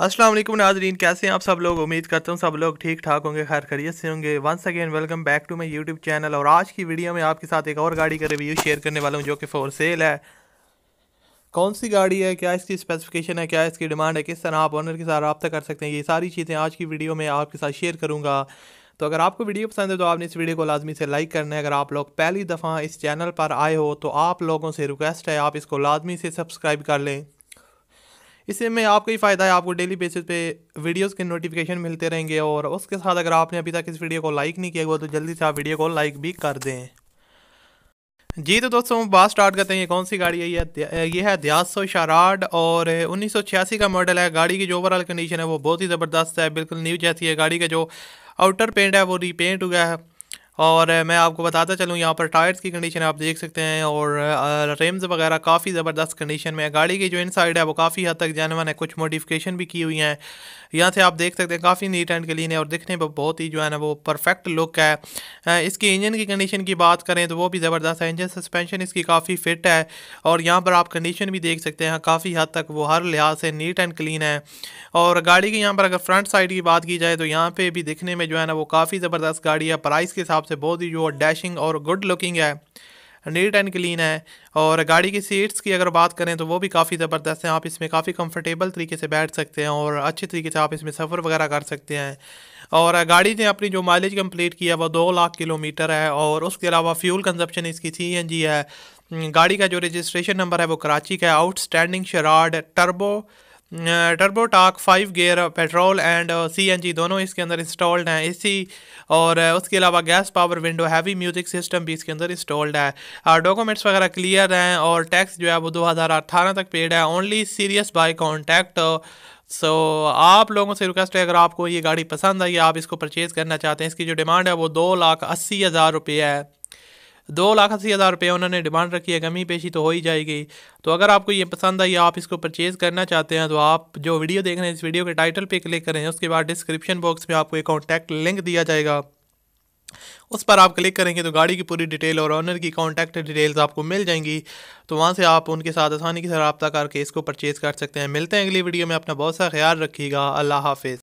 अस्सलाम वालेकुम नाज़रीन, कैसे हैं आप सब लोग। उम्मीद करता हूँ सब लोग ठीक ठाक होंगे, खैर खैरियत से होंगे। Once again welcome back to my YouTube channel. और आज की वीडियो में आपके साथ एक और गाड़ी का रिव्यू शेयर करने वाला हूँ जो कि फॉर सेल है। कौन सी गाड़ी है, क्या इसकी स्पेसिफिकेशन है, क्या इसकी डिमांड है, किस तरह आप ओनर के साथ रब्ता कर सकते हैं, ये सारी चीज़ें आज की वीडियो में आपके साथ शेयर करूँगा। तो अगर आपको वीडियो पसंद है तो आपने इस वीडियो को लाजमी से लाइक करना है। अगर आप लोग पहली दफ़ा इस चैनल पर आए हो तो आप लोगों से रिक्वेस्ट है आप इसको लाजमी से सब्सक्राइब कर लें। इससे में आपको ही फ़ायदा है, आपको डेली बेसिस पे वीडियोस के नोटिफिकेशन मिलते रहेंगे। और उसके साथ अगर आपने अभी तक इस वीडियो को लाइक नहीं किया हुआ तो जल्दी से आप वीडियो को लाइक भी कर दें। जी तो दोस्तों बात स्टार्ट करते हैं। ये कौन सी गाड़ी है, ये है दियासो शाराड और 1986 का मॉडल है। गाड़ी की जो ओवरऑल कंडीशन है वो बहुत ही ज़बरदस्त है, बिल्कुल न्यू जैसी है। गाड़ी का जो आउटर पेंट है वो रीपेंट हुआ है। और मैं आपको बताता चलूँ, यहाँ पर टायर्स की कंडीशन आप देख सकते हैं और रिम्स वगैरह काफ़ी ज़बरदस्त कंडीशन में है। गाड़ी की जो इनसाइड है वो काफ़ी हद तक जेन्युइन है, कुछ मॉडिफिकेशन भी की हुई हैं। यहाँ से आप देख सकते हैं काफ़ी नीट एंड क्लीन है और दिखने में बहुत ही जो है ना वो परफेक्ट लुक है। इसकी इंजन की कंडीशन की बात करें तो वो भी ज़बरदस्त है। इंजन सस्पेंशन इसकी काफ़ी फिट है और यहाँ पर आप कंडीशन भी देख सकते हैं, काफ़ी हद तक वो हर लिहाज से नीट एंड क्लीन है। और गाड़ी की यहाँ पर अगर फ्रंट साइड की बात की जाए तो यहाँ पे भी दिखने में जो है ना वो काफ़ी ज़बरदस्त गाड़ी है। प्राइस के हिसाब से बहुत ही जो डैशिंग और गुड लुकिंग है, नीट एंड क्लीन है। और गाड़ी की सीट्स की अगर बात करें तो वो भी काफ़ी ज़बरदस्त है। आप इसमें काफ़ी कंफर्टेबल तरीके से बैठ सकते हैं और अच्छे तरीके से आप इसमें सफ़र वगैरह कर सकते हैं। और गाड़ी ने अपनी जो माइलेज कंप्लीट किया वो 2 लाख किलोमीटर है। और उसके अलावा फ्यूल कंजप्शन इसकी CNG है। गाड़ी का जो रजिस्ट्रेशन नंबर है वो कराची का है। आउटस्टैंडिंग शराड टर्बो टाक 5 गियर पेट्रोल एंड CNG दोनों इसके अंदर इंस्टॉल्ड हैं। AC और उसके अलावा gas power window heavy music system भी इसके अंदर इंस्टॉल्ड है। डॉक्यूमेंट्स वगैरह क्लियर हैं और टैक्स जो है वो 2018 तक पेड है। Only serious buy contact. So आप लोगों से रिक्वेस्ट है, अगर आपको ये गाड़ी पसंद आई, आप इसको परचेज़ करना चाहते हैं, इसकी जो डिमांड है वो 2,80,000 रुपये है। 2,80,000 रुपये उन्होंने डिमांड रखी है, कमी पेशी तो हो ही जाएगी। तो अगर आपको ये पसंद आई, आप इसको परचेज़ करना चाहते हैं तो आप जो वीडियो देख रहे हैं इस वीडियो के टाइटल पे क्लिक करें। उसके बाद डिस्क्रिप्शन बॉक्स में आपको एक कॉन्टैक्ट लिंक दिया जाएगा, उस पर आप क्लिक करेंगे तो गाड़ी की पूरी डिटेल और ऑनर की कॉन्टैक्ट डिटेल्स आपको मिल जाएंगी। तो वहाँ से आप उनके साथ आसानी के साथ रब्ता करके इसको परचेज़ कर सकते हैं। मिलते हैं अगली वीडियो में, अपना बहुत सा ख्याल रखिएगा। अल्लाह हाफिज़।